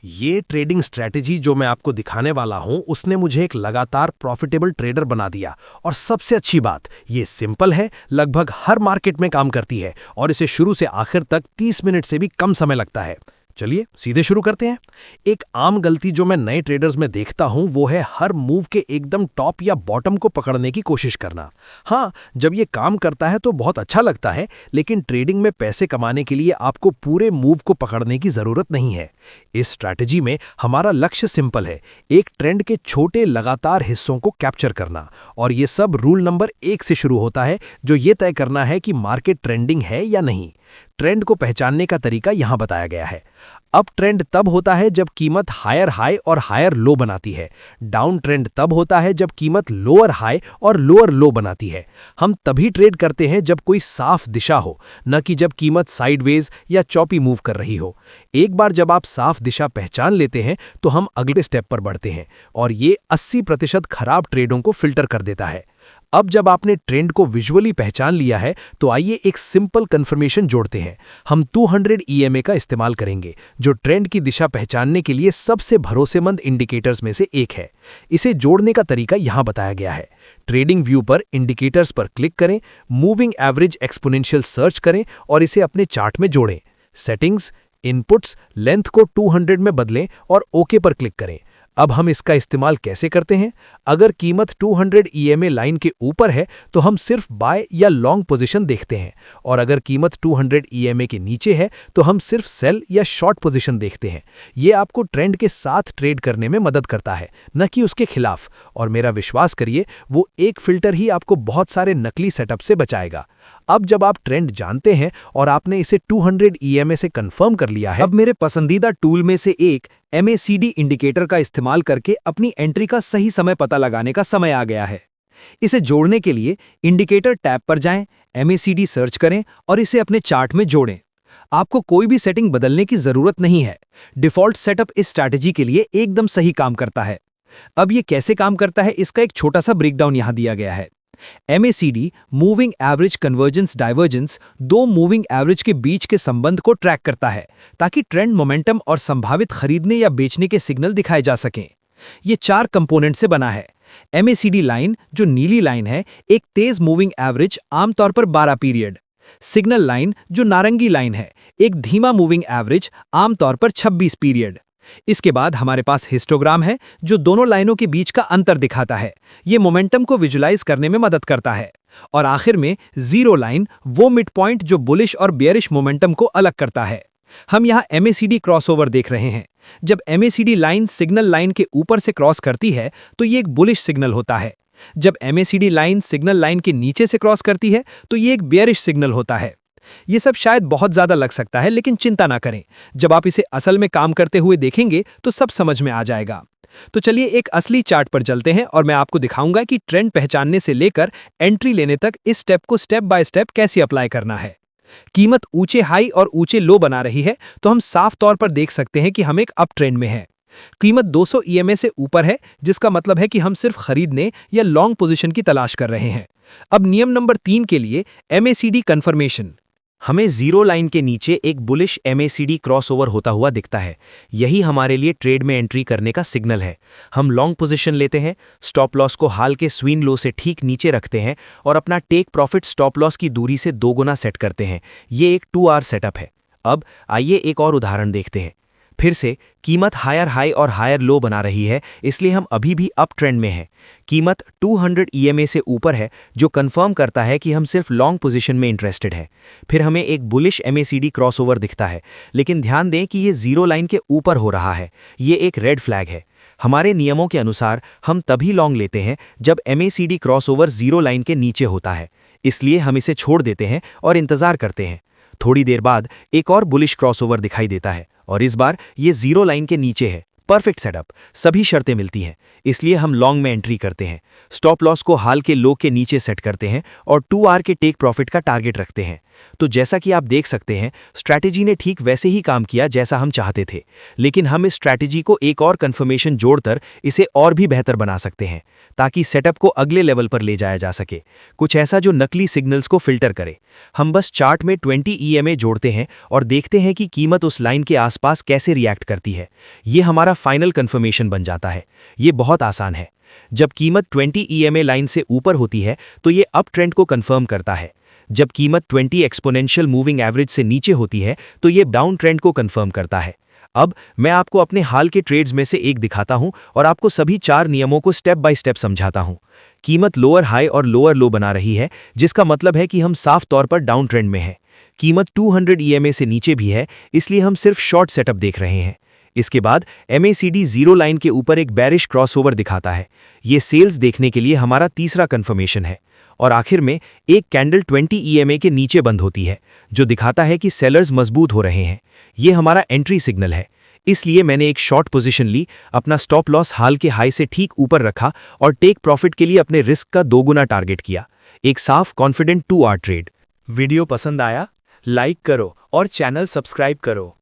ये trading strategy जो मैं आपको दिखाने वाला हूं उसने मुझे एक लगातार प्रॉफिटेबल ट्रेडर बना दिया। और सबसे अच्छी बात, ये सिंपल है, लगभग हर मार्केट में काम करती है और इसे शुरू से आखिर तक 30 मिनट से भी कम समय लगता है। चलिए सीधे शुरू करते हैं। एक आम गलती जो मैं नए ट्रेडर्स में देखता हूं वो है हर मूव के एकदम टॉप या बॉटम को पकड़ने की कोशिश करना। हाँ, जब ये काम करता है तो बहुत अच्छा लगता है, लेकिन ट्रेडिंग में पैसे कमाने के लिए आपको पूरे मूव को पकड़ने की जरूरत नहीं है। इस स्ट्रैटेजी में हमारा लक्ष्य सिंपल है, एक ट्रेंड के छोटे लगातार हिस्सों को कैप्चर करना। और ये सब रूल नंबर 1 से शुरू होता है, जो ये तय करना है कि मार्केट ट्रेंडिंग है या नहीं। ट्रेंड को पहचानने का तरीका यहां बताया गया है। अप ट्रेंड तब होता है जब कीमत हायर हाई और हायर लो बनाती है। डाउन ट्रेंड तब होता है जब कीमत लोअर हाई और लोअर लो बनाती है। हम तभी ट्रेड करते हैं जब कोई साफ दिशा हो, न कि जब कीमत साइडवेज या चॉपी मूव कर रही हो। एक बार जब आप साफ दिशा पहचान लेते हैं तो हम अगले स्टेप पर बढ़ते हैं, और ये 80% खराब ट्रेडों को फिल्टर कर देता है। अब जब आपने ट्रेंड को विजुअली पहचान लिया है तो आइए एक सिंपल कंफर्मेशन जोड़ते हैं। हम 200 EMA का इस्तेमाल करेंगे, जो ट्रेंड की दिशा पहचानने के लिए सबसे भरोसेमंद इंडिकेटर्स में से एक है। इसे जोड़ने का तरीका यहां बताया गया है। ट्रेडिंग व्यू पर इंडिकेटर्स पर क्लिक करें, मूविंग एवरेज एक्सपोनेंशियल सर्च करें और इसे अपने चार्ट में जोड़ें। सेटिंग्स, इनपुट्स, लेंथ को 200 में बदलें और ओके पर क्लिक करें। अब हम इसका इस्तेमाल कैसे करते हैं? अगर कीमत 200 EMA लाइन के ऊपर है तो हम सिर्फ बाय या लॉन्ग पोजीशन देखते हैं, और अगर कीमत 200 EMA के नीचे है तो हम सिर्फ सेल या शॉर्ट पोजीशन देखते हैं। ये आपको ट्रेंड के साथ ट्रेड करने में मदद करता है, न कि उसके खिलाफ। और मेरा विश्वास करिए, वो एक फिल्टर ही आपको बहुत सारे नकली सेटअप से बचाएगा। अब जब आप ट्रेंड जानते हैं और आपने इसे 200 EMA से कंफर्म कर लिया है, अब मेरे पसंदीदा टूल में से एक MACD इंडिकेटर का इस्तेमाल करके अपनी एंट्री का सही समय पता लगाने का समय आ गया है। इसे जोड़ने के लिए इंडिकेटर टैब पर जाएं, MACD सर्च करें और इसे अपने चार्ट में जोड़ें। आपको कोई भी सेटिंग बदलने की जरूरत नहीं है। डिफॉल्ट सेटअप इस स्ट्रैटेजी के लिए एकदम सही काम करता है। अब ये कैसे काम करता है, इसका एक छोटा सा ब्रेकडाउन यहां दिया गया है। MACD moving average convergence divergence दो मूविंग एवरेज के बीच के संबंध को ट्रैक करता है, ताकि ट्रेंड मोमेंटम और संभावित खरीदने या बेचने के सिग्नल दिखाए जा सकें। ये 4 कंपोनेंट से बना है। MACD लाइन, जो नीली लाइन है, एक तेज मूविंग एवरेज, आमतौर पर 12 पीरियड। सिग्नल लाइन, जो नारंगी लाइन है, एक धीमा मूविंग एवरेज, आमतौर पर 26 पीरियड। इसके बाद हमारे पास हिस्टोग्राम है, जो दोनों लाइनों के बीच का अंतर दिखाता है। ये मोमेंटम को विजुलाइज करने में मदद करता है। और आखिर में जीरो लाइन, वो मिड पॉइंट जो बुलिश और बेयरिश मोमेंटम को अलग करता है। हम यहाँ MACD क्रॉसओवर देख रहे हैं। जब MACD लाइन सिग्नल लाइन के ऊपर से क्रॉस करती है तो ये एक बुलिश सिग्नल होता है। जब MACD लाइन सिग्नल लाइन के नीचे से क्रॉस करती है तो ये एक बेयरिश सिग्नल होता है। ये सब शायद बहुत ज्यादा लग सकता है, लेकिन चिंता ना करें। जब आप इसे असल में काम करते हुए देखेंगे तो सब समझ में आ जाएगा। तो चलिए एक असली चार्ट पर चलते हैं और मैं आपको दिखाऊंगा कि ट्रेंड पहचानने से लेकर एंट्री लेने तक इस स्टेप को स्टेप बाय स्टेप कैसे अप्लाई करना है। कीमत ऊंचे हाई और ऊंचे लो बना रही है तो हम साफ तौर पर देख सकते हैं कि हम एक अप ट्रेंड में हैं। कीमत 200 EMA से ऊपर है, जिसका मतलब है कि हम सिर्फ खरीदने या लॉन्ग पोजीशन की तलाश कर रहे हैं। अब नियम नंबर 3 के लिए MACD कंफर्मेशन। हमें जीरो लाइन के नीचे एक बुलिश MACD क्रॉसओवर होता हुआ दिखता है। यही हमारे लिए ट्रेड में एंट्री करने का सिग्नल है। हम लॉन्ग पोजीशन लेते हैं, स्टॉप लॉस को हाल के स्विंग लो से ठीक नीचे रखते हैं और अपना टेक प्रॉफिट स्टॉप लॉस की दूरी से 2 गुना सेट करते हैं। ये एक 2 आवर सेटअप है। अब आइए एक और उदाहरण देखते हैं। फिर से कीमत हायर हाई और हायर लो बना रही है, इसलिए हम अभी भी अप ट्रेंड में हैं। कीमत 200 EMA से ऊपर है, जो कंफर्म करता है कि हम सिर्फ लॉन्ग पोजीशन में इंटरेस्टेड हैं। फिर हमें एक बुलिश MACD क्रॉसओवर दिखता है, लेकिन ध्यान दें कि ये जीरो लाइन के ऊपर हो रहा है। ये एक रेड फ्लैग है। हमारे नियमों के अनुसार हम तभी लॉन्ग लेते हैं जब MACD क्रॉसओवर जीरो लाइन के नीचे होता है, इसलिए हम इसे छोड़ देते हैं और इंतजार करते हैं। थोड़ी देर बाद एक और बुलिश क्रॉसओवर दिखाई देता है और इस बार ये जीरो लाइन के नीचे है, परफेक्ट सेटअप, सभी शर्तें मिलती हैं, इसलिए हम लॉन्ग में एंट्री करते हैं। स्टॉप लॉस को हाल के लो के नीचे सेट करते हैं और 2 आवर के टेक प्रॉफिट का टारगेट रखते हैं। तो जैसा कि आप देख सकते हैं, स्ट्रैटेजी ने ठीक वैसे ही काम किया जैसा हम चाहते थे, लेकिन हम इस स्ट्रैटेजी को एक और कंफर्मेशन जोड़कर इसे और भी बेहतर बना सकते हैं, ताकि सेटअप को अगले लेवल पर ले जाया जा सके, कुछ ऐसा जो नकली सिग्नल्स को फिल्टर करे। हम बस चार्ट में 20 EMA जोड़ते हैं और देखते हैं कि कीमत उस लाइन के आसपास कैसे रिएक्ट करती है। ये हमारा फाइनल कंफर्मेशन बन जाता है। ये बहुत आसान है। जब कीमत 20 EMA लाइन से ऊपर होती है तो ये अप ट्रेंड को कंफर्म करता है। जब कीमत 20 एक्सपोनेंशियल मूविंग एवरेज से नीचे होती है तो ये डाउन ट्रेंड को कंफर्म करता है। अब मैं आपको अपने हाल के ट्रेड्स में से एक दिखाता हूं और आपको सभी 4 नियमों को स्टेप बाय स्टेप समझाता हूं। कीमत लोअर हाई और लोअर लो बना रही है, जिसका मतलब है कि हम साफ तौर पर डाउन ट्रेंड में हैं। कीमत 200 EMA से नीचे भी है, इसलिए हम सिर्फ शॉर्ट सेटअप देख रहे हैं। इसके बाद MACD जीरो लाइन के ऊपर एक बेरिश क्रॉसओवर दिखाता है। ये सेल्स देखने के लिए हमारा तीसरा कंफर्मेशन है। और आखिर में एक कैंडल 20 EMA के नीचे बंद होती है, जो दिखाता है कि सेलर्स मजबूत हो रहे हैं। ये हमारा एंट्री सिग्नल है। इसलिए मैंने एक शॉर्ट पोजीशन ली, अपना स्टॉप लॉस हाल के हाई से ठीक ऊपर रखा और टेक प्रॉफिट के लिए अपने रिस्क का 2 गुना टारगेट किया। एक साफ कॉन्फिडेंट 2 आवर ट्रेड। वीडियो पसंद आया? लाइक करो और चैनल सब्सक्राइब करो।